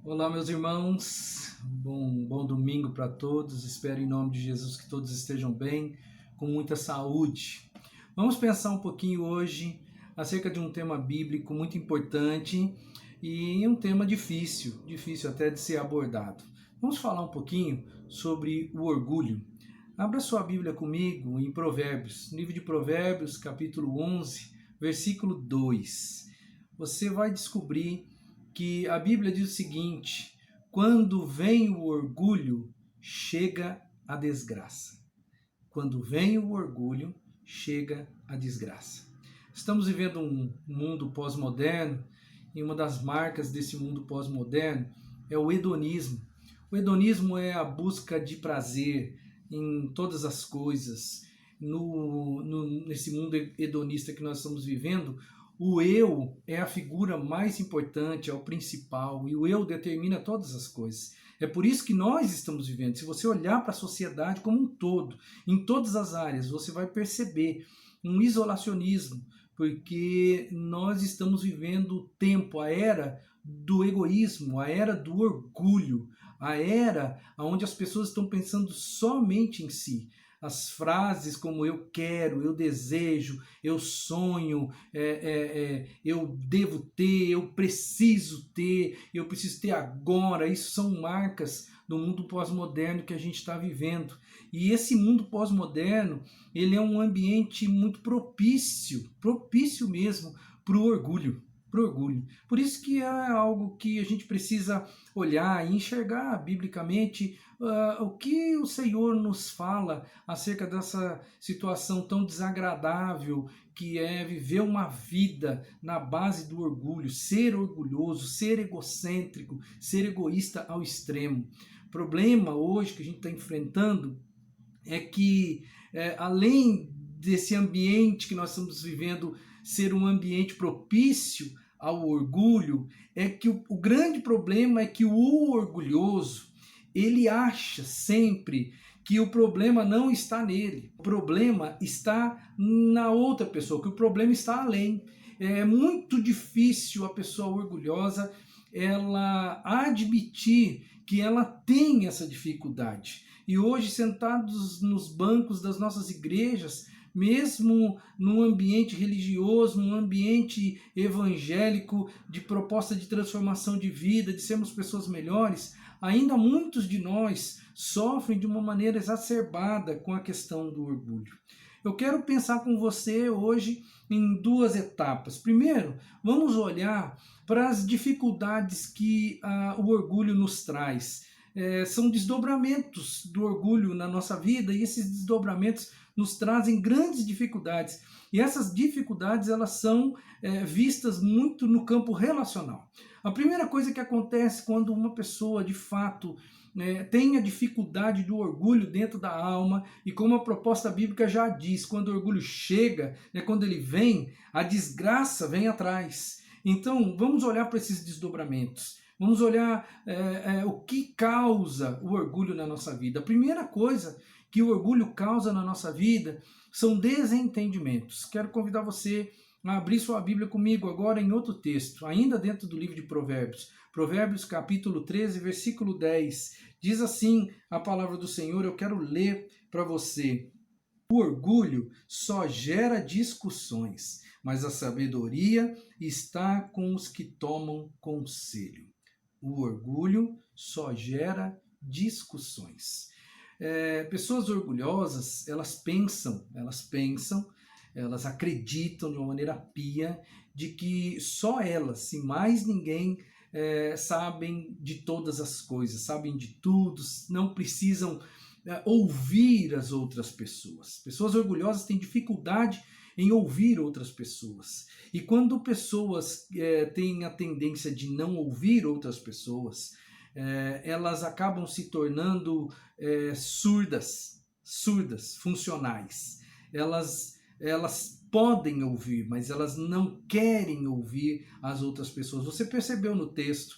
Olá, meus irmãos. Bom domingo para todos. Espero em nome de Jesus que todos estejam bem, com muita saúde. Vamos pensar um pouquinho hoje acerca de um tema bíblico muito importante e um tema difícil até de ser abordado. Vamos falar um pouquinho sobre o orgulho. Abra sua Bíblia comigo em Provérbios, livro de Provérbios, capítulo 11, versículo 2. Você vai descobrir que a Bíblia diz o seguinte: quando vem o orgulho, chega a desgraça. Quando vem o orgulho, chega a desgraça. Estamos vivendo um mundo pós-moderno e uma das marcas desse mundo pós-moderno é o hedonismo. O hedonismo é a busca de prazer em todas as coisas. Nesse mundo hedonista que nós estamos vivendo, o eu é a figura mais importante, é o principal, e o eu determina todas as coisas. É por isso que nós estamos vivendo. Se você olhar para a sociedade como um todo, em todas as áreas, você vai perceber um isolacionismo, porque nós estamos vivendo o tempo, a era do egoísmo, a era do orgulho, a era onde as pessoas estão pensando somente em si. As frases como eu quero, eu desejo, eu sonho, eu devo ter, eu preciso ter agora, isso são marcas do mundo pós-moderno que a gente está vivendo. E esse mundo pós-moderno, ele é um ambiente muito propício mesmo para o orgulho. Por isso que é algo que a gente precisa olhar e enxergar biblicamente o que o Senhor nos fala acerca dessa situação tão desagradável que é viver uma vida na base do orgulho, ser orgulhoso, ser egocêntrico, ser egoísta ao extremo. O problema hoje que a gente está enfrentando é que, além desse ambiente que nós estamos vivendo ser um ambiente propício ao orgulho, é que o grande problema é que o orgulhoso, ele acha sempre que o problema não está nele, o problema está na outra pessoa, que o problema está além. É muito difícil a pessoa orgulhosa ela admitir que ela tem essa dificuldade. E hoje, sentados nos bancos das nossas igrejas, mesmo num ambiente religioso, num ambiente evangélico, de proposta de transformação de vida, de sermos pessoas melhores, ainda muitos de nós sofrem de uma maneira exacerbada com a questão do orgulho. Eu quero pensar com você hoje em duas etapas. Primeiro, vamos olhar para as dificuldades que o orgulho nos traz. São desdobramentos do orgulho na nossa vida e esses desdobramentos nos trazem grandes dificuldades. E essas dificuldades elas são vistas muito no campo relacional. A primeira coisa que acontece quando uma pessoa de fato tem a dificuldade do orgulho dentro da alma, e como a proposta bíblica já diz, quando o orgulho chega, quando ele vem, a desgraça vem atrás. Então vamos olhar para esses desdobramentos. Vamos olhar o que causa o orgulho na nossa vida. A primeira coisa que o orgulho causa na nossa vida são desentendimentos. Quero convidar você a abrir sua Bíblia comigo agora em outro texto, ainda dentro do livro de Provérbios. Provérbios capítulo 13, versículo 10. Diz assim a palavra do Senhor, eu quero ler para você. O orgulho só gera discussões, mas a sabedoria está com os que tomam conselho. O orgulho só gera discussões. Pessoas orgulhosas, elas acreditam de uma maneira pia de que só elas, e mais ninguém, sabem de todas as coisas, sabem de tudo, não precisam ouvir as outras pessoas. Pessoas orgulhosas têm dificuldade em ouvir outras pessoas. E quando pessoas têm a tendência de não ouvir outras pessoas, elas acabam se tornando surdas, funcionais. Elas podem ouvir, mas elas não querem ouvir as outras pessoas. Você percebeu no texto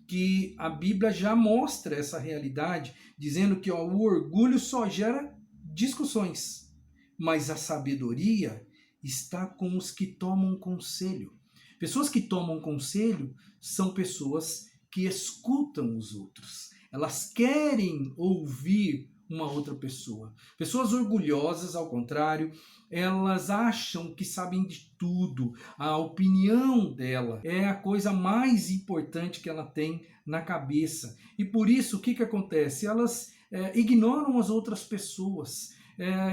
que a Bíblia já mostra essa realidade, dizendo que o orgulho só gera discussões, mas a sabedoria está com os que tomam conselho. Pessoas que tomam conselho são pessoas que escutam os outros. Elas querem ouvir uma outra pessoa. Pessoas orgulhosas, ao contrário, elas acham que sabem de tudo. A opinião dela é a coisa mais importante que ela tem na cabeça. E por isso, o que acontece? Elas ignoram as outras pessoas,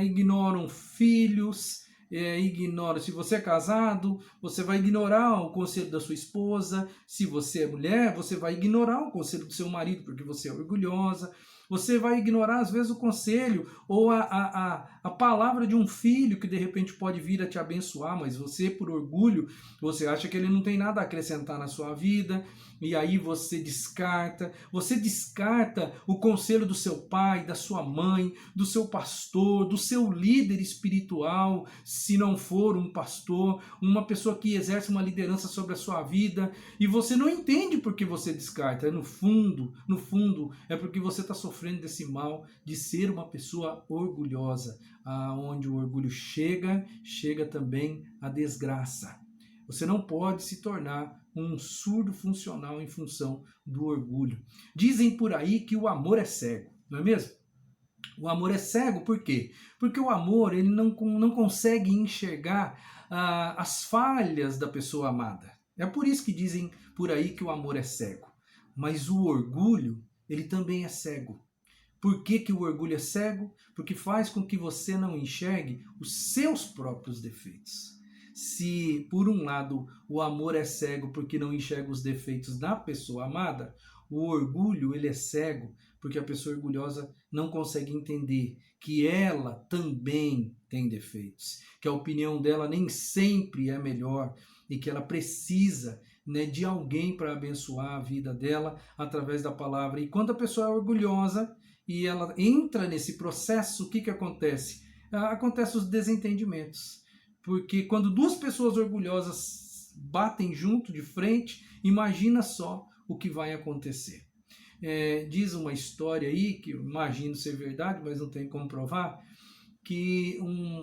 ignoram filhos, ignora. Se você é casado, você vai ignorar o conselho da sua esposa. Se você é mulher, você vai ignorar o conselho do seu marido, porque você é orgulhosa. Você vai ignorar, às vezes, o conselho ou a palavra de um filho que, de repente, pode vir a te abençoar, mas você, por orgulho, você acha que ele não tem nada a acrescentar na sua vida, e aí você descarta o conselho do seu pai, da sua mãe, do seu pastor, do seu líder espiritual, se não for um pastor, uma pessoa que exerce uma liderança sobre a sua vida, e você não entende por que você descarta. No fundo, é porque você está sofrendo desse mal de ser uma pessoa orgulhosa. Onde o orgulho chega também a desgraça. Você não pode se tornar um surdo funcional em função do orgulho. Dizem por aí que o amor é cego, não é mesmo? O amor é cego por quê? Porque o amor ele não consegue enxergar as falhas da pessoa amada. É por isso que dizem por aí que o amor é cego. Mas o orgulho, ele também é cego. Por que o orgulho é cego? Porque faz com que você não enxergue os seus próprios defeitos. Se, por um lado, o amor é cego porque não enxerga os defeitos da pessoa amada, o orgulho ele é cego porque a pessoa orgulhosa não consegue entender que ela também tem defeitos, que a opinião dela nem sempre é melhor e que ela precisa de alguém para abençoar a vida dela através da palavra. E quando a pessoa é orgulhosa e ela entra nesse processo, o que acontece? Acontecem os desentendimentos. Porque quando duas pessoas orgulhosas batem junto, de frente, imagina só o que vai acontecer. Diz uma história aí, que eu imagino ser verdade, mas não tem como provar, que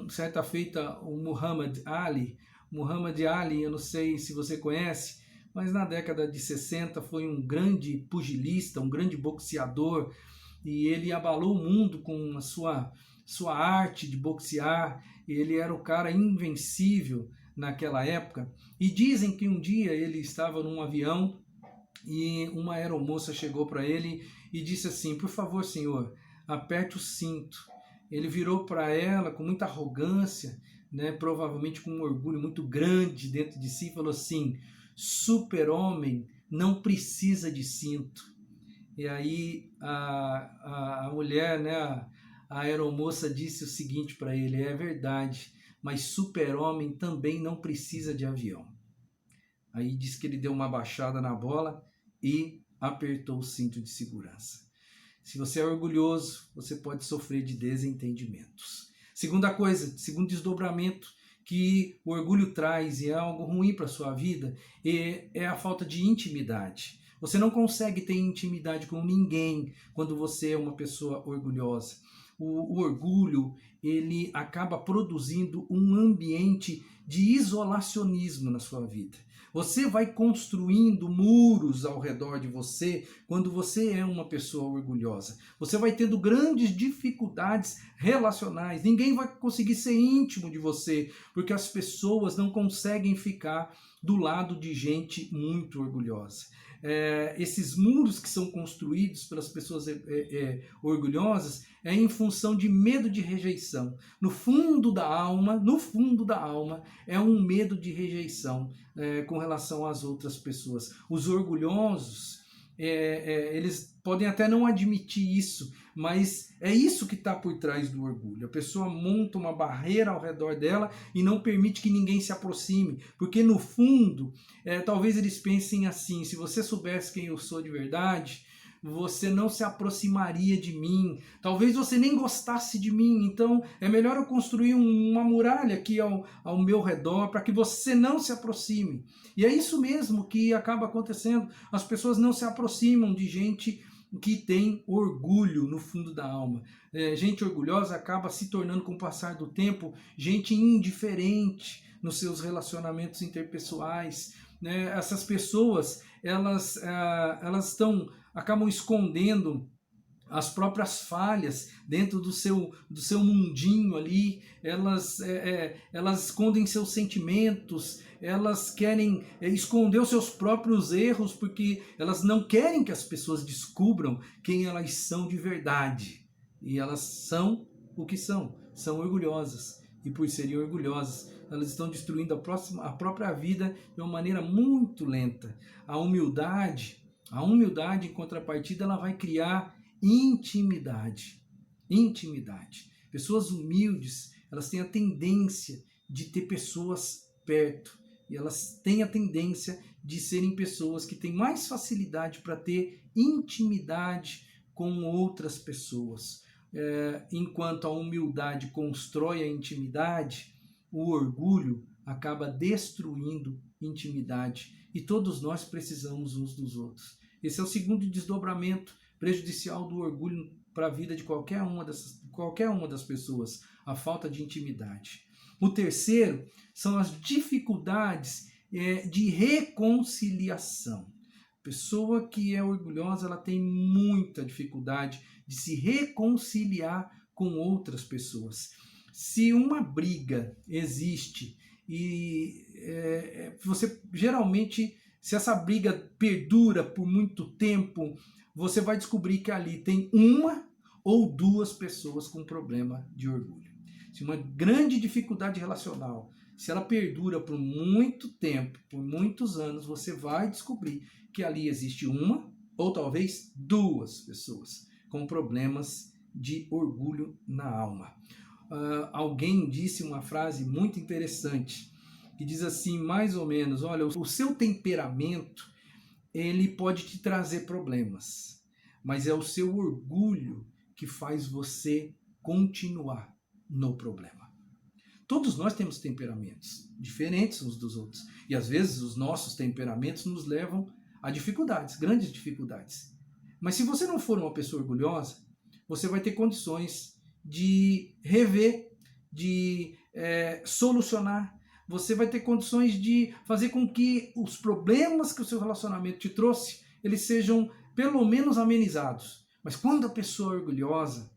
certa feita o Muhammad Ali, eu não sei se você conhece, mas na década de 60 foi um grande pugilista, um grande boxeador, e ele abalou o mundo com a sua arte de boxear. Ele era o cara invencível naquela época. E dizem que um dia ele estava num avião e uma aeromoça chegou para ele e disse assim: por favor, senhor, aperte o cinto. Ele virou para ela com muita arrogância, provavelmente com um orgulho muito grande dentro de si, e falou assim: super-homem não precisa de cinto. E aí a mulher, a aeromoça disse o seguinte para ele: é verdade, mas super-homem também não precisa de avião. Aí diz que ele deu uma baixada na bola e apertou o cinto de segurança. Se você é orgulhoso, você pode sofrer de desentendimentos. Segunda coisa, segundo desdobramento que o orgulho traz e é algo ruim para a sua vida, é a falta de intimidade. Você não consegue ter intimidade com ninguém quando você é uma pessoa orgulhosa. O orgulho, ele acaba produzindo um ambiente de isolacionismo na sua vida. Você vai construindo muros ao redor de você quando você é uma pessoa orgulhosa. Você vai tendo grandes dificuldades relacionais. Ninguém vai conseguir ser íntimo de você, porque as pessoas não conseguem ficar do lado de gente muito orgulhosa. Esses muros que são construídos pelas pessoas orgulhosas é em função de medo de rejeição. No fundo da alma, é um medo de rejeição com relação às outras pessoas. Os orgulhosos, eles podem até não admitir isso, mas é isso que está por trás do orgulho. A pessoa monta uma barreira ao redor dela e não permite que ninguém se aproxime, porque no fundo, talvez eles pensem assim: se você soubesse quem eu sou de verdade, você não se aproximaria de mim, talvez você nem gostasse de mim, então é melhor eu construir uma muralha aqui ao meu redor para que você não se aproxime. E é isso mesmo que acaba acontecendo. As pessoas não se aproximam de gente que tem orgulho no fundo da alma. Gente orgulhosa acaba se tornando, com o passar do tempo, gente indiferente nos seus relacionamentos interpessoais. Essas pessoas, acabam escondendo as próprias falhas dentro do seu mundinho ali, elas escondem seus sentimentos, elas querem esconder os seus próprios erros, porque elas não querem que as pessoas descubram quem elas são de verdade. E elas são o que são orgulhosas. E por serem orgulhosas, elas estão destruindo a própria vida de uma maneira muito lenta. A humildade, em contrapartida, ela vai criar intimidade. Pessoas humildes, elas têm a tendência de ter pessoas perto, e elas têm a tendência de serem pessoas que têm mais facilidade para ter intimidade com outras pessoas. Enquanto a humildade constrói a intimidade, o orgulho acaba destruindo intimidade, e todos nós precisamos uns dos outros. Esse é o segundo desdobramento prejudicial do orgulho para a vida de qualquer uma das pessoas, a falta de intimidade. O terceiro são as dificuldades de reconciliação. A pessoa que é orgulhosa, ela tem muita dificuldade de se reconciliar com outras pessoas. Se uma briga existe e você geralmente, se essa briga perdura por muito tempo, você vai descobrir que ali tem uma ou duas pessoas com problema de orgulho. Se uma grande dificuldade relacional, se ela perdura por muito tempo, por muitos anos, você vai descobrir que ali existe uma ou talvez duas pessoas com problemas de orgulho na alma. Alguém disse uma frase muito interessante, que diz assim, mais ou menos, olha, o seu temperamento, ele pode te trazer problemas, mas é o seu orgulho que faz você continuar no problema. Todos nós temos temperamentos diferentes uns dos outros, e às vezes os nossos temperamentos nos levam a dificuldades, grandes dificuldades. Mas se você não for uma pessoa orgulhosa, você vai ter condições de rever, de solucionar. Você vai ter condições de fazer com que os problemas que o seu relacionamento te trouxe, eles sejam pelo menos amenizados. Mas quando a pessoa é orgulhosa,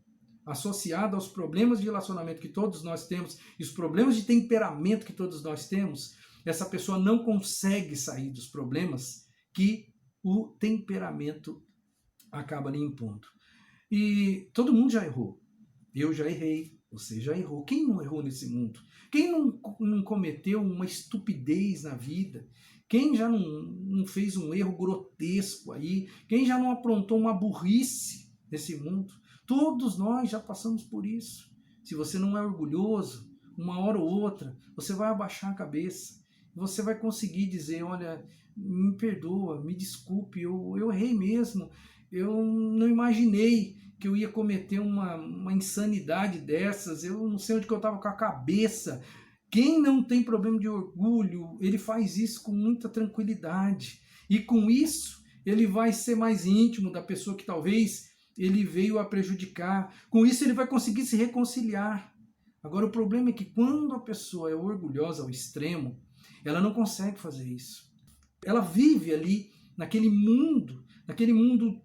associada aos problemas de relacionamento que todos nós temos e os problemas de temperamento que todos nós temos, essa pessoa não consegue sair dos problemas que o temperamento acaba lhe impondo. E todo mundo já errou. Eu já errei, você já errou. Quem não errou nesse mundo? Quem não cometeu uma estupidez na vida? Quem já não fez um erro grotesco aí? Quem já não aprontou uma burrice nesse mundo? Todos nós já passamos por isso. Se você não é orgulhoso, uma hora ou outra, você vai abaixar a cabeça. Você vai conseguir dizer, olha, me perdoa, me desculpe, eu errei mesmo. Eu não imaginei que eu ia cometer uma insanidade dessas. Eu não sei onde que eu estava com a cabeça. Quem não tem problema de orgulho, ele faz isso com muita tranquilidade. E com isso, ele vai ser mais íntimo da pessoa que talvez ele veio a prejudicar. Com isso, ele vai conseguir se reconciliar. Agora, o problema é que quando a pessoa é orgulhosa ao extremo, ela não consegue fazer isso. Ela vive ali naquele mundo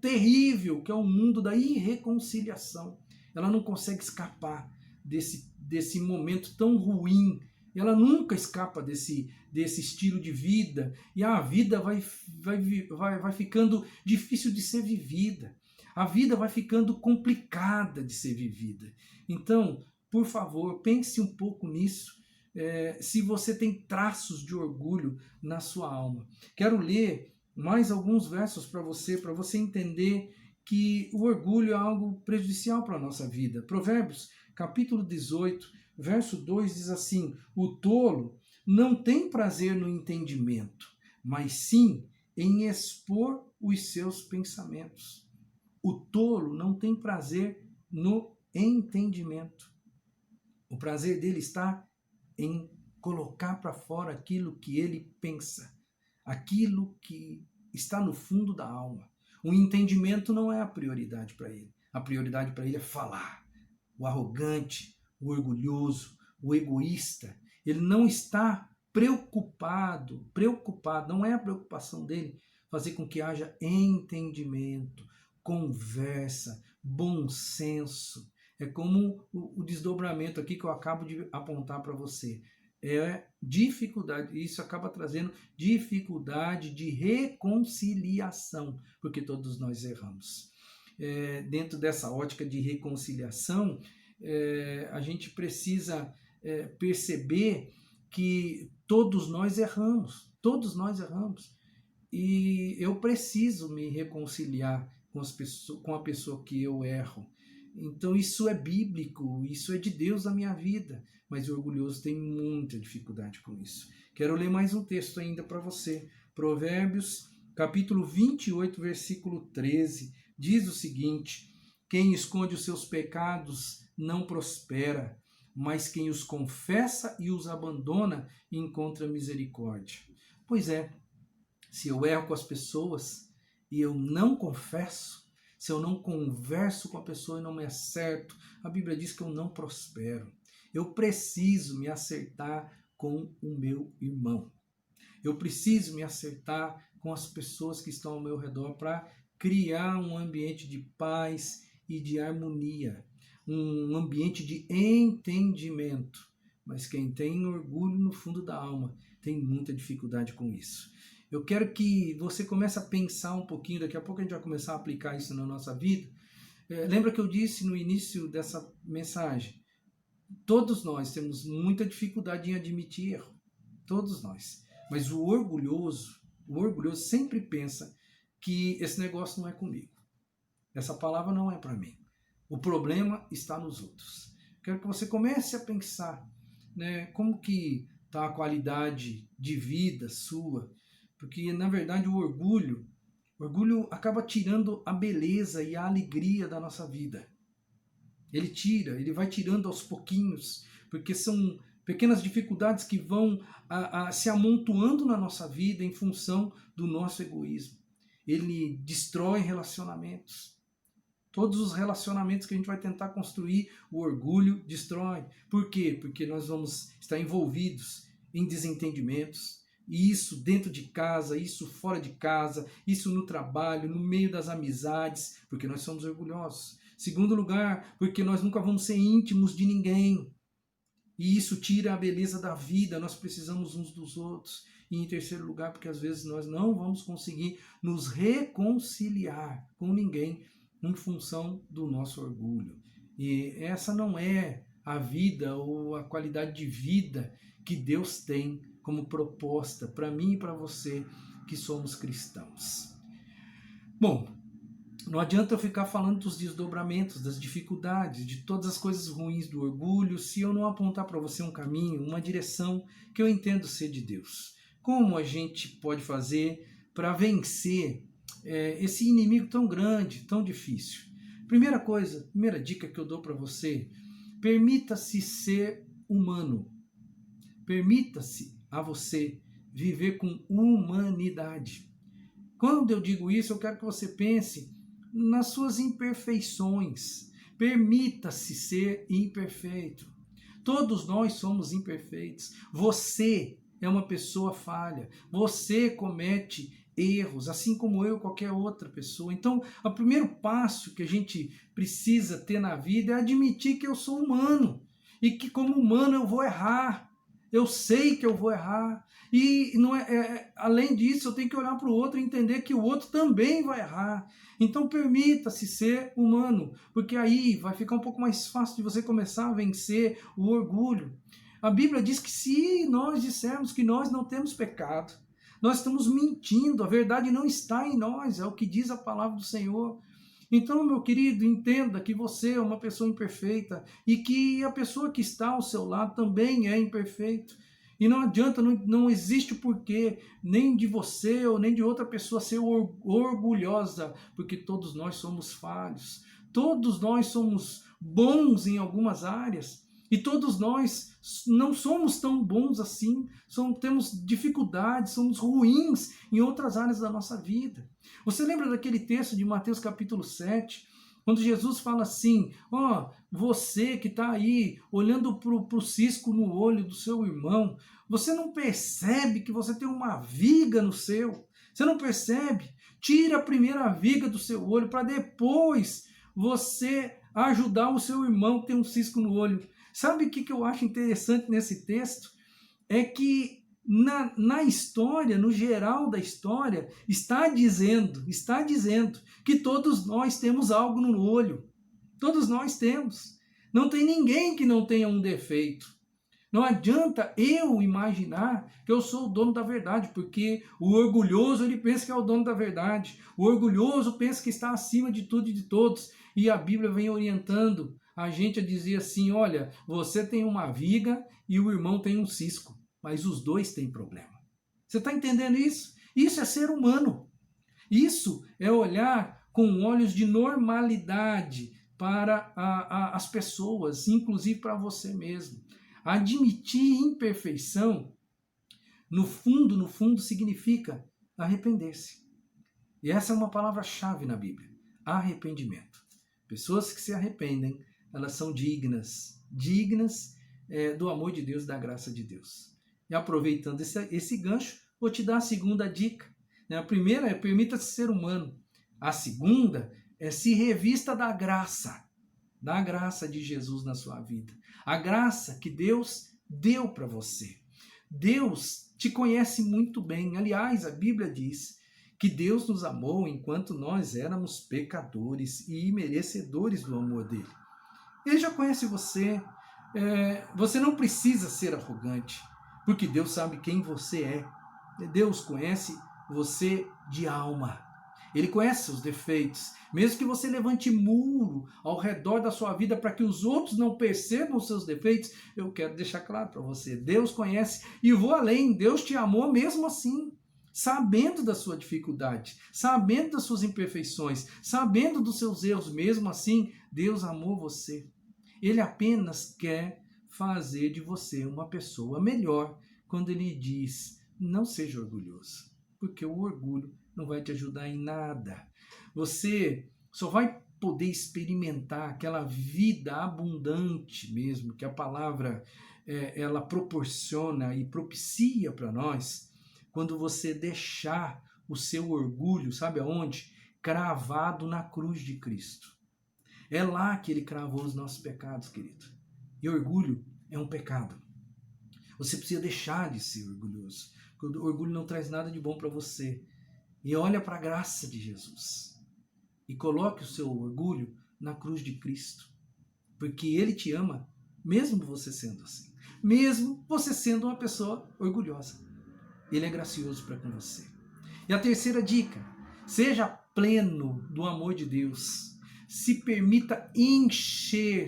terrível, que é o mundo da irreconciliação. Ela não consegue escapar desse momento tão ruim. Ela nunca escapa desse estilo de vida, e a vida vai ficando difícil de ser vivida. A vida vai ficando complicada de ser vivida. Então, por favor, pense um pouco nisso, se você tem traços de orgulho na sua alma. Quero ler mais alguns versos para você entender que o orgulho é algo prejudicial para a nossa vida. Provérbios, capítulo 18, verso 2 diz assim: o tolo não tem prazer no entendimento, mas sim em expor os seus pensamentos. O tolo não tem prazer no entendimento. O prazer dele está em colocar para fora aquilo que ele pensa, aquilo que está no fundo da alma. O entendimento não é a prioridade para ele. A prioridade para ele é falar. O arrogante, o orgulhoso, o egoísta, ele não está preocupado, não é a preocupação dele fazer com que haja entendimento, conversa, bom senso. É como o desdobramento aqui que eu acabo de apontar para você. É dificuldade, isso acaba trazendo dificuldade de reconciliação, porque todos nós erramos. Dentro dessa ótica de reconciliação, a gente precisa perceber que todos nós erramos, e eu preciso me reconciliar com a pessoa que eu erro. Então isso é bíblico, isso é de Deus na minha vida, mas o orgulhoso tem muita dificuldade com isso. Quero ler mais um texto ainda para você. Provérbios, capítulo 28, versículo 13, diz o seguinte: quem esconde os seus pecados não prospera, mas quem os confessa e os abandona encontra misericórdia. Pois é, se eu erro com as pessoas e eu não confesso, se eu não converso com a pessoa e não me acerto, a Bíblia diz que eu não prospero. Eu preciso me acertar com o meu irmão. Eu preciso me acertar com as pessoas que estão ao meu redor para criar um ambiente de paz e de harmonia, um ambiente de entendimento. Mas quem tem orgulho no fundo da alma tem muita dificuldade com isso. Eu quero que você comece a pensar um pouquinho, daqui a pouco a gente vai começar a aplicar isso na nossa vida. Lembra que eu disse no início dessa mensagem? Todos nós temos muita dificuldade em admitir erro. Todos nós. Mas o orgulhoso sempre pensa que esse negócio não é comigo. Essa palavra não é para mim. O problema está nos outros. Quero que você comece a pensar, né, como que está a qualidade de vida sua, porque na verdade o orgulho acaba tirando a beleza e a alegria da nossa vida. Ele vai tirando aos pouquinhos, porque são pequenas dificuldades que vão se amontoando na nossa vida em função do nosso egoísmo. Ele destrói relacionamentos. Todos os relacionamentos que a gente vai tentar construir, o orgulho destrói. Por quê? Porque nós vamos estar envolvidos em desentendimentos. E isso dentro de casa, isso fora de casa, isso no trabalho, no meio das amizades, porque nós somos orgulhosos. Segundo lugar, porque nós nunca vamos ser íntimos de ninguém. E isso tira a beleza da vida, nós precisamos uns dos outros. E em terceiro lugar, porque às vezes nós não vamos conseguir nos reconciliar com ninguém em função do nosso orgulho. E essa não é a vida ou a qualidade de vida que Deus tem como proposta para mim e para você que somos cristãos. Bom, não adianta eu ficar falando dos desdobramentos, das dificuldades, de todas as coisas ruins do orgulho, se eu não apontar para você um caminho, uma direção que eu entendo ser de Deus. Como a gente pode fazer para vencer esse inimigo tão grande, tão difícil? Primeira dica que eu dou para você: permita-se ser humano. Permita-se a você viver com humanidade. Quando eu digo isso, eu quero que você pense nas suas imperfeições. Permita-se ser imperfeito. Todos nós somos imperfeitos. Você é uma pessoa falha. Você comete erros, assim como eu, qualquer outra pessoa. Então, o primeiro passo que a gente precisa ter na vida é admitir que eu sou humano e que como humano eu vou errar. Eu sei que eu vou errar. E não além disso, eu tenho que olhar para o outro e entender que o outro também vai errar. Então permita-se ser humano, porque aí vai ficar um pouco mais fácil de você começar a vencer o orgulho. A Bíblia diz que se nós dissermos que nós não temos pecado, nós estamos mentindo, a verdade não está em nós, é o que diz a palavra do Senhor. Então, meu querido, entenda que você é uma pessoa imperfeita e que a pessoa que está ao seu lado também é imperfeita. E não adianta, não existe porquê nem de você ou nem de outra pessoa ser orgulhosa, porque todos nós somos falhos, todos nós somos bons em algumas áreas e todos nós não somos tão bons assim, temos dificuldades, somos ruins em outras áreas da nossa vida. Você lembra daquele texto de Mateus capítulo 7, quando Jesus fala assim: você que está aí olhando para o cisco no olho do seu irmão, você não percebe que você tem uma viga no seu? Você não percebe? Tira a primeira viga do seu olho para depois você ajudar o seu irmão que tem um cisco no olho. Sabe o que eu acho interessante nesse texto? É que na história, no geral da história, está dizendo que todos nós temos algo no olho. Todos nós temos. Não tem ninguém que não tenha um defeito. Não adianta eu imaginar que eu sou o dono da verdade, porque o orgulhoso ele pensa que é o dono da verdade. O orgulhoso pensa que está acima de tudo e de todos. E a Bíblia vem orientando a gente a dizer assim, olha, você tem uma viga e o irmão tem um cisco, mas os dois têm problema. Você está entendendo isso? Isso é ser humano. Isso é olhar com olhos de normalidade para as pessoas, inclusive para você mesmo. Admitir imperfeição, no fundo, significa arrepender-se. E essa é uma palavra-chave na Bíblia, arrependimento. Pessoas que se arrependem, elas são dignas do amor de Deus, da graça de Deus. E aproveitando esse gancho, vou te dar a segunda dica. A primeira é permita-se ser humano. A segunda é se revista da graça de Jesus na sua vida. A graça que Deus deu para você. Deus te conhece muito bem. Aliás, a Bíblia diz que Deus nos amou enquanto nós éramos pecadores e merecedores do amor dele. Ele já conhece você. Você não precisa ser arrogante, porque Deus sabe quem você é. Deus conhece você de alma. Ele conhece seus defeitos. Mesmo que você levante muro ao redor da sua vida para que os outros não percebam os seus defeitos, eu quero deixar claro para você, Deus conhece e vou além, Deus te amou mesmo assim, sabendo da sua dificuldade, sabendo das suas imperfeições, sabendo dos seus erros, mesmo assim, Deus amou você. Ele apenas quer fazer de você uma pessoa melhor quando ele diz, não seja orgulhoso, porque o orgulho não vai te ajudar em nada. Você só vai poder experimentar aquela vida abundante mesmo, que a palavra ela proporciona e propicia para nós, quando você deixar o seu orgulho, sabe aonde? Cravado na cruz de Cristo. É lá que ele cravou os nossos pecados, querido. E orgulho é um pecado. Você precisa deixar de ser orgulhoso, porque o orgulho não traz nada de bom para você. E olha para a graça de Jesus. E coloque o seu orgulho na cruz de Cristo. Porque Ele te ama, mesmo você sendo assim. Mesmo você sendo uma pessoa orgulhosa. Ele é gracioso para com você. E a terceira dica. Seja pleno do amor de Deus. Se permita encher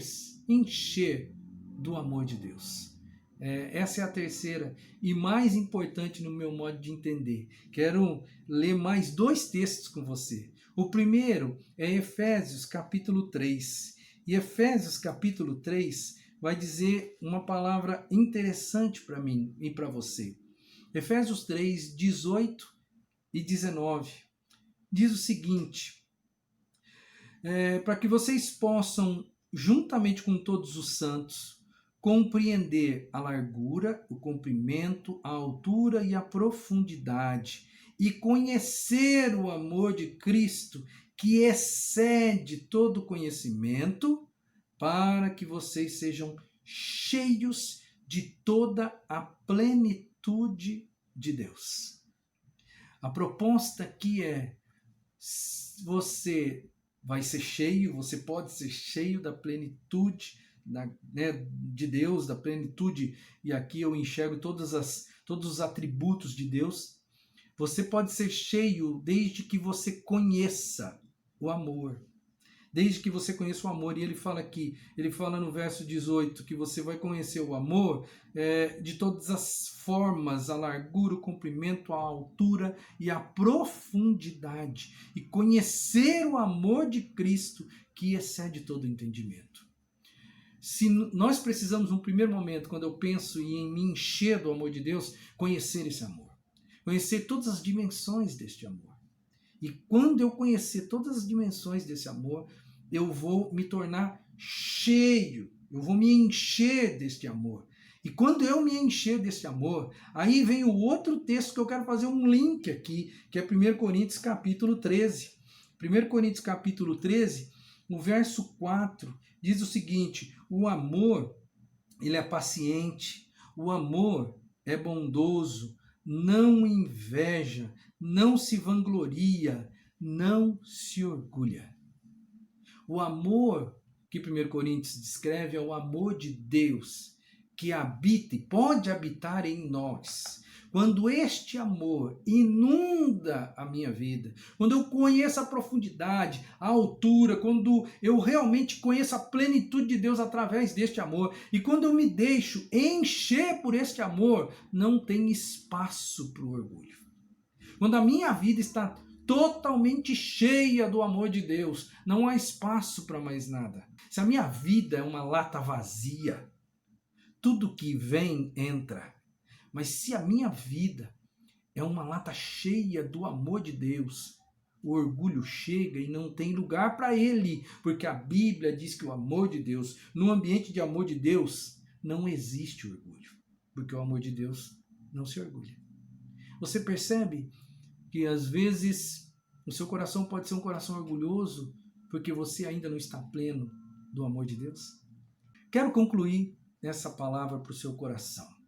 do amor de Deus. Essa é a terceira e mais importante no meu modo de entender. Quero ler mais 2 textos com você. O primeiro é Efésios capítulo 3. E Efésios capítulo 3 vai dizer uma palavra interessante para mim e para você. Efésios 3, 18 e 19. Diz o seguinte, para que vocês possam, juntamente com todos os santos, compreender a largura, o comprimento, a altura e a profundidade, e conhecer o amor de Cristo, que excede todo conhecimento, para que vocês sejam cheios de toda a plenitude de Deus. A proposta aqui é, você vai ser cheio, você pode ser cheio da plenitude de Deus, da plenitude, e aqui eu enxergo todos os atributos de Deus. Você pode ser cheio desde que você conheça o amor. Desde que você conheça o amor. E ele fala aqui, ele fala no verso 18, que você vai conhecer o amor de todas as formas, a largura, o comprimento, a altura e a profundidade. E conhecer o amor de Cristo, que excede todo entendimento. Se nós precisamos, num primeiro momento, quando eu penso em me encher do amor de Deus, conhecer esse amor. Conhecer todas as dimensões deste amor. E quando eu conhecer todas as dimensões desse amor, eu vou me tornar cheio, eu vou me encher deste amor. E quando eu me encher desse amor, aí vem o outro texto que eu quero fazer um link aqui, que é 1 Coríntios capítulo 13. 1 Coríntios capítulo 13, no verso 4, diz o seguinte: o amor, ele é paciente, o amor é bondoso, não inveja, não se vangloria, não se orgulha. O amor que 1 Coríntios descreve é o amor de Deus, que habita e pode habitar em nós. Quando este amor inunda a minha vida, quando eu conheço a profundidade, a altura, quando eu realmente conheço a plenitude de Deus através deste amor, e quando eu me deixo encher por este amor, não tem espaço para o orgulho. Quando a minha vida está totalmente cheia do amor de Deus, não há espaço para mais nada. Se a minha vida é uma lata vazia, tudo que vem entra. Mas se a minha vida é uma lata cheia do amor de Deus, o orgulho chega e não tem lugar para ele, porque a Bíblia diz que o amor de Deus, no ambiente de amor de Deus, não existe orgulho, porque o amor de Deus não se orgulha. Você percebe que às vezes o seu coração pode ser um coração orgulhoso porque você ainda não está pleno do amor de Deus? Quero concluir essa palavra para o seu coração.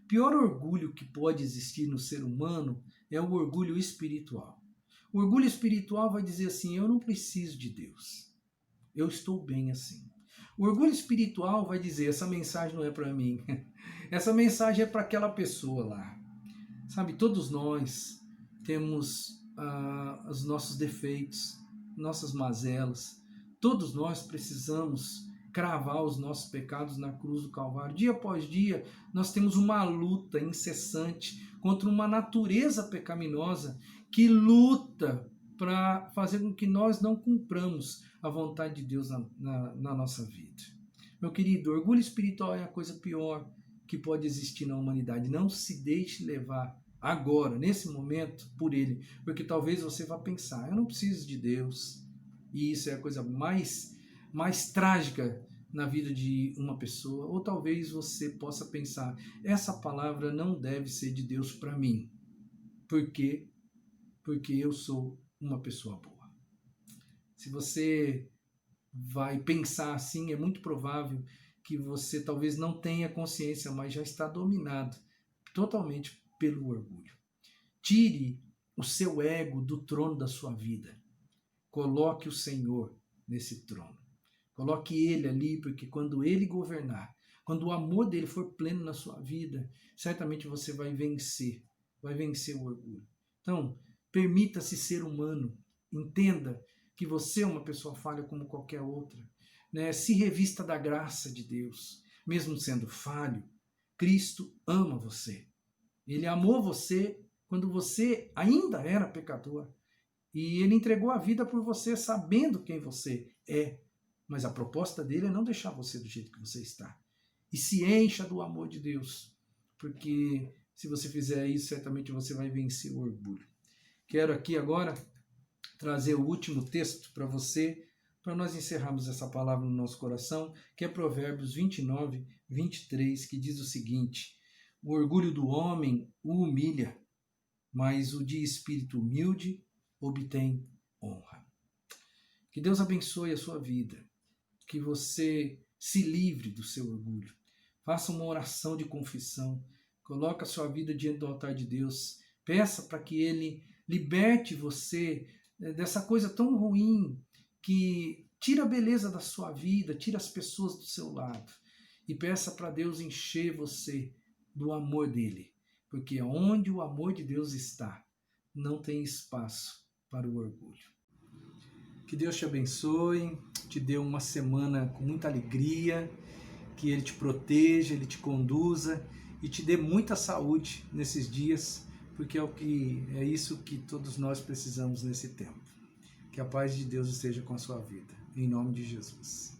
O pior orgulho que pode existir no ser humano é o orgulho espiritual. O orgulho espiritual vai dizer assim: eu não preciso de Deus, eu estou bem assim. O orgulho espiritual vai dizer: essa mensagem não é para mim, essa mensagem é para aquela pessoa lá. Sabe, todos nós temos os nossos defeitos, nossas mazelas. Todos nós precisamos cravar os nossos pecados na cruz do Calvário. Dia após dia, nós temos uma luta incessante contra uma natureza pecaminosa que luta para fazer com que nós não cumpramos a vontade de Deus na nossa vida. Meu querido, orgulho espiritual é a coisa pior que pode existir na humanidade. Não se deixe levar agora, nesse momento, por ele, porque talvez você vá pensar: eu não preciso de Deus. E isso é a coisa mais trágica na vida de uma pessoa. Ou talvez você possa pensar: essa palavra não deve ser de Deus para mim. Por quê? Porque eu sou uma pessoa boa. Se você vai pensar assim, é muito provável que você talvez não tenha consciência, mas já está dominado totalmente pelo orgulho. Tire o seu ego do trono da sua vida. Coloque o Senhor nesse trono. Coloque Ele ali, porque quando Ele governar, quando o amor dele for pleno na sua vida, certamente você vai vencer o orgulho. Então, permita-se ser humano. Entenda que você é uma pessoa falha como qualquer outra. Né? Se revista da graça de Deus. Mesmo sendo falho, Cristo ama você. Ele amou você quando você ainda era pecador. E ele entregou a vida por você, sabendo quem você é. Mas a proposta dele é não deixar você do jeito que você está. E se encha do amor de Deus. Porque se você fizer isso, certamente você vai vencer o orgulho. Quero aqui agora trazer o último texto para você, para nós encerrarmos essa palavra no nosso coração, que é Provérbios 29, 23, que diz o seguinte: o orgulho do homem o humilha, mas o de espírito humilde obtém honra. Que Deus abençoe a sua vida, que você se livre do seu orgulho. Faça uma oração de confissão, coloque a sua vida diante do altar de Deus, peça para que Ele liberte você dessa coisa tão ruim que tira a beleza da sua vida, tira as pessoas do seu lado, e peça para Deus encher você do amor dele, porque onde o amor de Deus está, não tem espaço para o orgulho. Que Deus te abençoe, te dê uma semana com muita alegria, que Ele te proteja, Ele te conduza e te dê muita saúde nesses dias, porque é isso que todos nós precisamos nesse tempo. Que a paz de Deus esteja com a sua vida, em nome de Jesus.